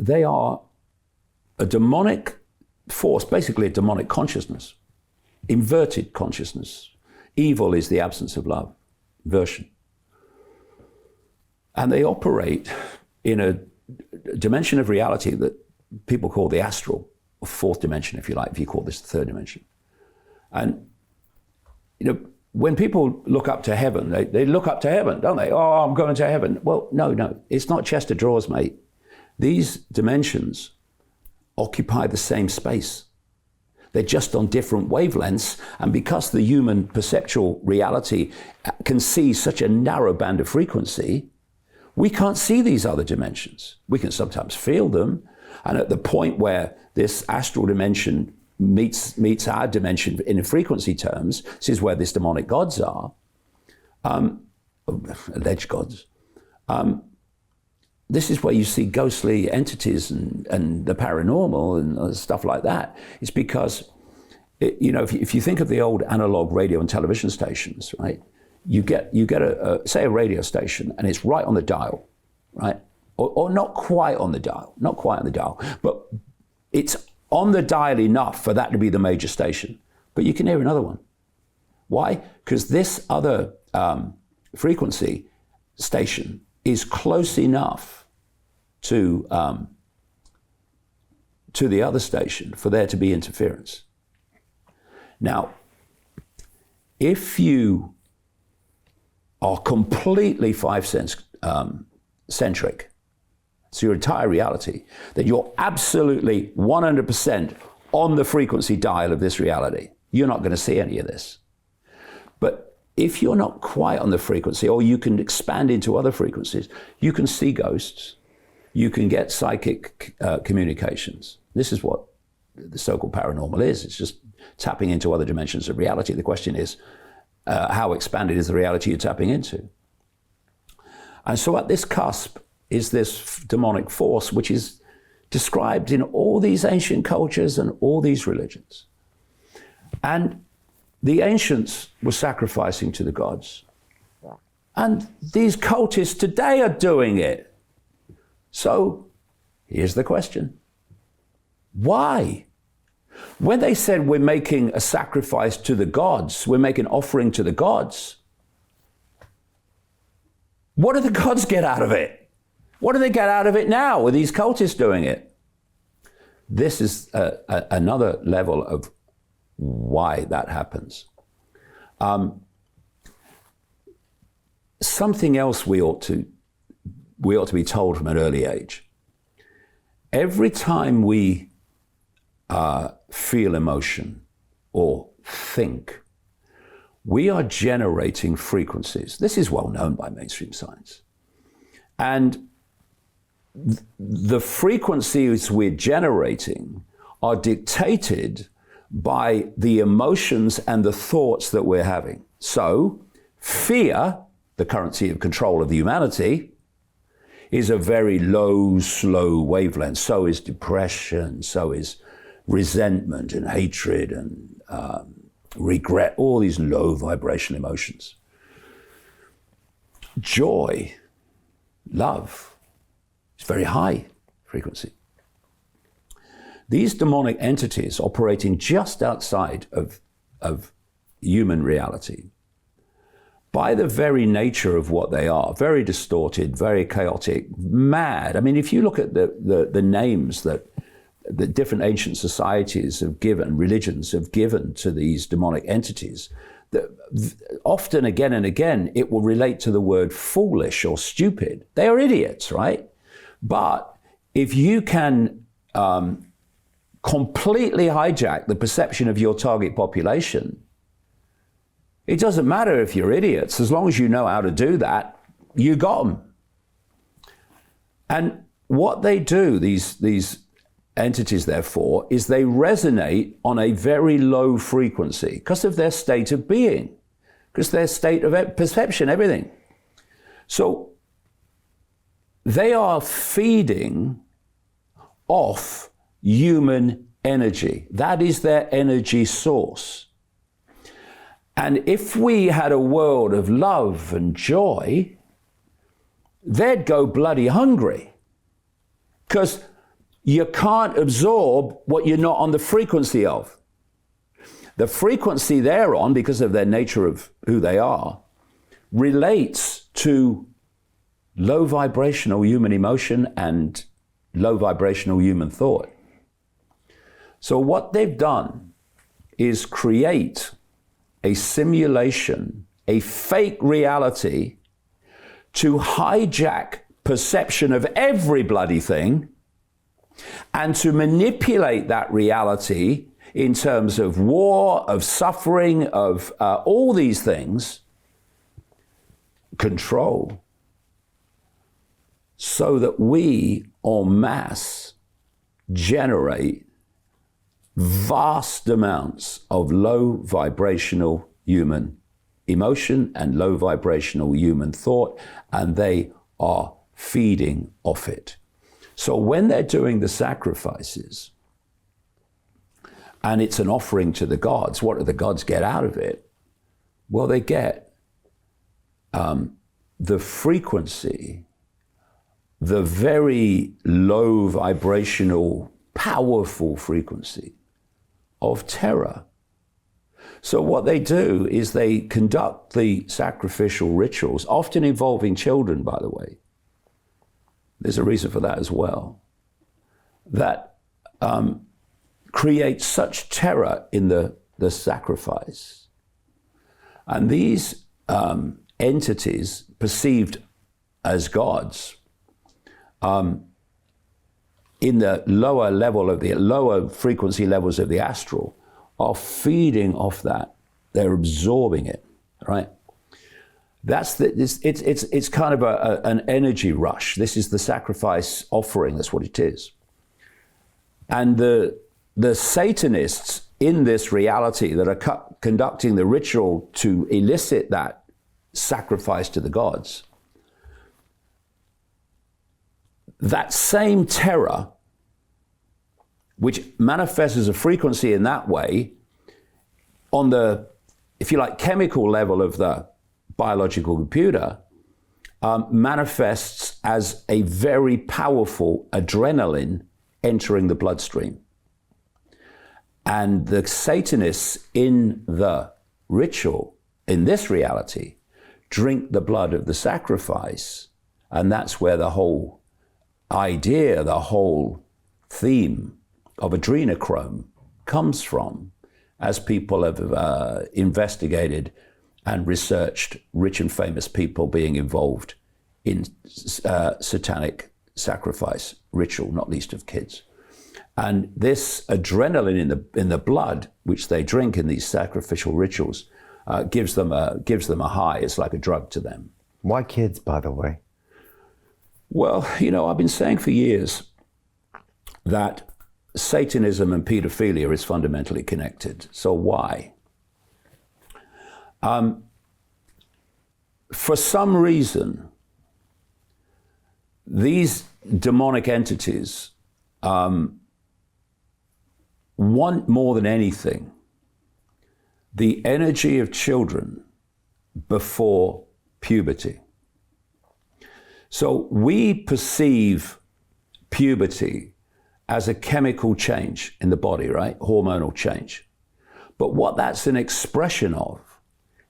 they are a demonic force, basically a demonic consciousness, inverted consciousness. Evil is the absence of love, inversion. And they operate in a dimension of reality that people call the astral, or fourth dimension, if you like, if you call this the third dimension. And, when people look up to heaven, they look up to heaven, don't they? Oh, I'm going to heaven. Well, no, it's not chest of drawers, mate. These dimensions occupy the same space. They're just on different wavelengths, and because the human perceptual reality can see such a narrow band of frequency, we can't see these other dimensions. We can sometimes feel them, and at the point where this astral dimension meets our dimension in frequency terms, this is where these demonic gods are, alleged gods. This is where you see ghostly entities and the paranormal and stuff like that. It's because, if you think of the old analog radio and television stations, right? You get say a radio station, and it's right on the dial, right? Or not quite on the dial, but it's on the dial enough for that to be the major station. But you can hear another one. Why? Because this other frequency station is close enough to the other station for there to be interference. Now, if you are completely five sense centric, so your entire reality, then you're absolutely 100% on the frequency dial of this reality. You're not going to see any of this. But if you're not quite on the frequency, or you can expand into other frequencies, you can see ghosts, you can get psychic communications. This is what the so-called paranormal is. It's just tapping into other dimensions of reality. The question is, how expanded is the reality you're tapping into? And so at this cusp is this demonic force, which is described in all these ancient cultures and all these religions. And the ancients were sacrificing to the gods. And these cultists today are doing it. So here's the question. Why? When they said we're making a sacrifice to the gods, we're making an offering to the gods, what do the gods get out of it? What do they get out of it now with these cultists doing it? This is another level of why that happens. Something else we ought to be told from an early age. Every time we feel emotion or think, we are generating frequencies. This is well known by mainstream science. And the frequencies we're generating are dictated by the emotions and the thoughts that we're having. So, fear, the currency of control of the humanity, is a very low, slow wavelength. So is depression, so is resentment and hatred and regret, all these low vibrational emotions. Joy, love, is very high frequency. These demonic entities operating just outside of human reality, by the very nature of what they are, very distorted, very chaotic, mad. I mean, if you look at the names that the different ancient societies have given, religions have given to these demonic entities, often again and again, it will relate to the word foolish or stupid. They are idiots, right? But if you can completely hijack the perception of your target population, it doesn't matter if you're idiots, as long as you know how to do that, you got them. And what they do, these entities, therefore, is they resonate on a very low frequency because of their state of being, because their state of perception, everything. So they are feeding off human energy. That is their energy source. And if we had a world of love and joy, they'd go bloody hungry. Because you can't absorb what you're not on the frequency of. The frequency they're on, because of their nature of who they are, relates to low vibrational human emotion and low vibrational human thought. So what they've done is create a simulation, a fake reality, to hijack perception of every bloody thing and to manipulate that reality in terms of war, of suffering, of all these things, control, so that we en masse generate vast amounts of low vibrational human emotion and low vibrational human thought, and they are feeding off it. So when they're doing the sacrifices, and it's an offering to the gods, what do the gods get out of it? Well, they get the frequency, the very low vibrational, powerful frequency of terror. So what they do is they conduct the sacrificial rituals, often involving children, by the way. There's a reason for that as well. That creates such terror in the sacrifice. And these entities, perceived as gods, in the lower level of the lower frequency levels of the astral, are feeding off that. They're absorbing it, right? That's it's kind of an energy rush. This is the sacrifice offering. That's what it is. And the Satanists in this reality that are conducting the ritual to elicit that sacrifice to the gods, that same terror, which manifests as a frequency in that way, on the, if you like, chemical level of the biological computer, manifests as a very powerful adrenaline entering the bloodstream. And the Satanists in the ritual, in this reality, drink the blood of the sacrifice. And that's where the whole idea, the whole theme of adrenochrome comes from, as people have investigated and researched rich and famous people being involved in satanic sacrifice ritual, not least of kids. And this adrenaline in the blood, which they drink in these sacrificial rituals, gives them a high. It's like a drug to them. Why kids, by the way? Well, you know, I've been saying for years that Satanism and pedophilia is fundamentally connected. So why? For some reason, these demonic entities want more than anything the energy of children before puberty. So we perceive puberty as a chemical change in the body, right? Hormonal change. But what that's an expression of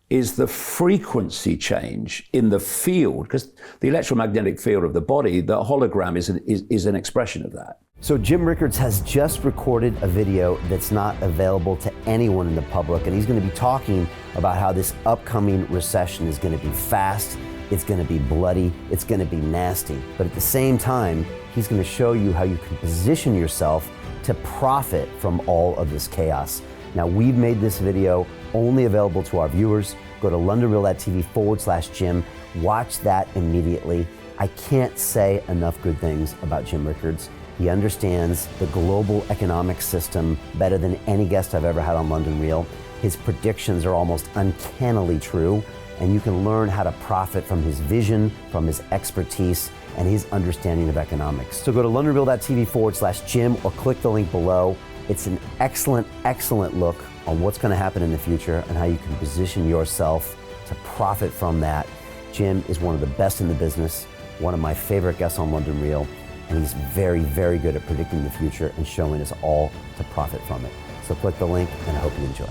is the frequency change in the field, because the electromagnetic field of the body, the hologram is an expression of that. So Jim Rickards has just recorded a video that's not available to anyone in the public, and he's going to be talking about how this upcoming recession is going to be fast, it's going to be bloody, it's going to be nasty. But at the same time, he's going to show you how you can position yourself to profit from all of this chaos. Now, we've made this video only available to our viewers. Go to londonreal.tv/Jim. Watch that immediately. I can't say enough good things about Jim Rickards. He understands the global economic system better than any guest I've ever had on London Real. His predictions are almost uncannily true, and you can learn how to profit from his vision, from his expertise, and his understanding of economics. So go to londonreal.tv/Jim or click the link below. It's an excellent, excellent look on what's going to happen in the future and how you can position yourself to profit from that. Jim is one of the best in the business, one of my favorite guests on London Real, and he's very, very good at predicting the future and showing us all to profit from it. So click the link, and I hope you enjoy.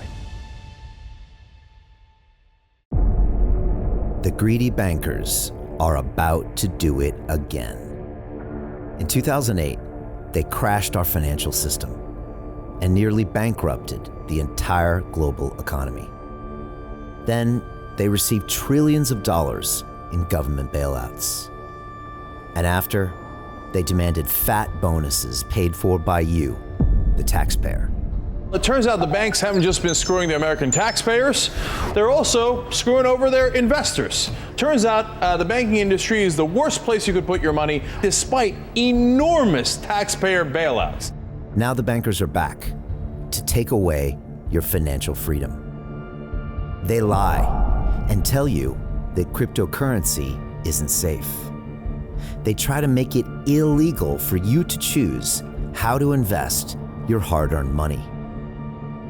The greedy bankers are about to do it again. In 2008, they crashed our financial system and nearly bankrupted the entire global economy. Then they received trillions of dollars in government bailouts. And after, they demanded fat bonuses paid for by you, the taxpayer. It turns out the banks haven't just been screwing the American taxpayers, they're also screwing over their investors. Turns out the banking industry is the worst place you could put your money, despite enormous taxpayer bailouts. Now the bankers are back to take away your financial freedom. They lie and tell you that cryptocurrency isn't safe. They try to make it illegal for you to choose how to invest your hard-earned money.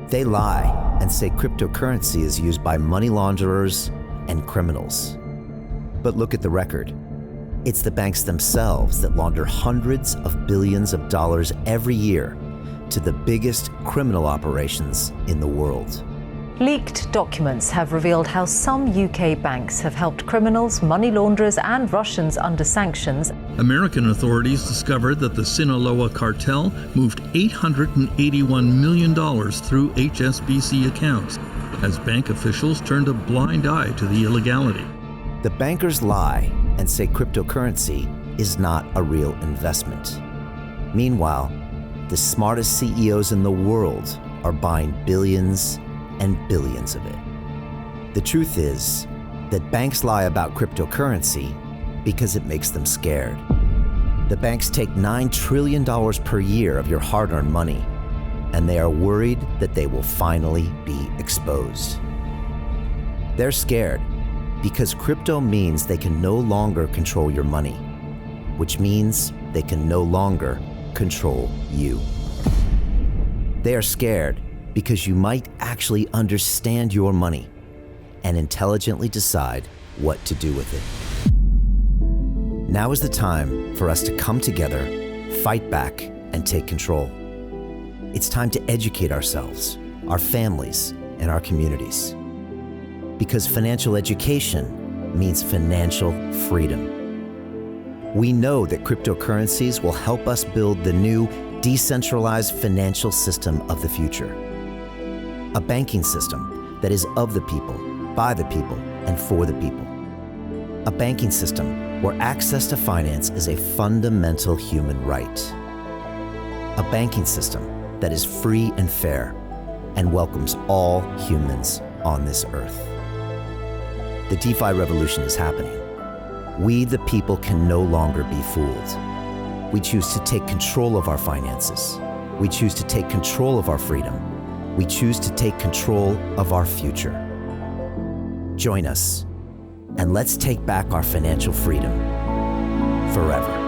They lie and say cryptocurrency is used by money launderers and criminals. But look at the record. It's the banks themselves that launder hundreds of billions of dollars every year to the biggest criminal operations in the world. Leaked documents have revealed how some UK banks have helped criminals, money launderers and Russians under sanctions. American authorities discovered that the Sinaloa cartel moved $881 million through HSBC accounts as bank officials turned a blind eye to the illegality. The bankers lie and say cryptocurrency is not a real investment. Meanwhile, the smartest CEOs in the world are buying billions and billions of it. The truth is that banks lie about cryptocurrency because it makes them scared. The banks take $9 trillion per year of your hard-earned money, and they are worried that they will finally be exposed. They're scared because crypto means they can no longer control your money, which means they can no longer control you. They are scared because you might actually understand your money and intelligently decide what to do with it. Now is the time for us to come together, fight back, and take control. It's time to educate ourselves, our families, and our communities. Because financial education means financial freedom. We know that cryptocurrencies will help us build the new decentralized financial system of the future. A banking system that is of the people, by the people, and for the people. A banking system where access to finance is a fundamental human right. A banking system that is free and fair and welcomes all humans on this earth. The DeFi revolution is happening. We, the people, can no longer be fooled. We choose to take control of our finances. We choose to take control of our freedom. We choose to take control of our future. Join us, and let's take back our financial freedom forever.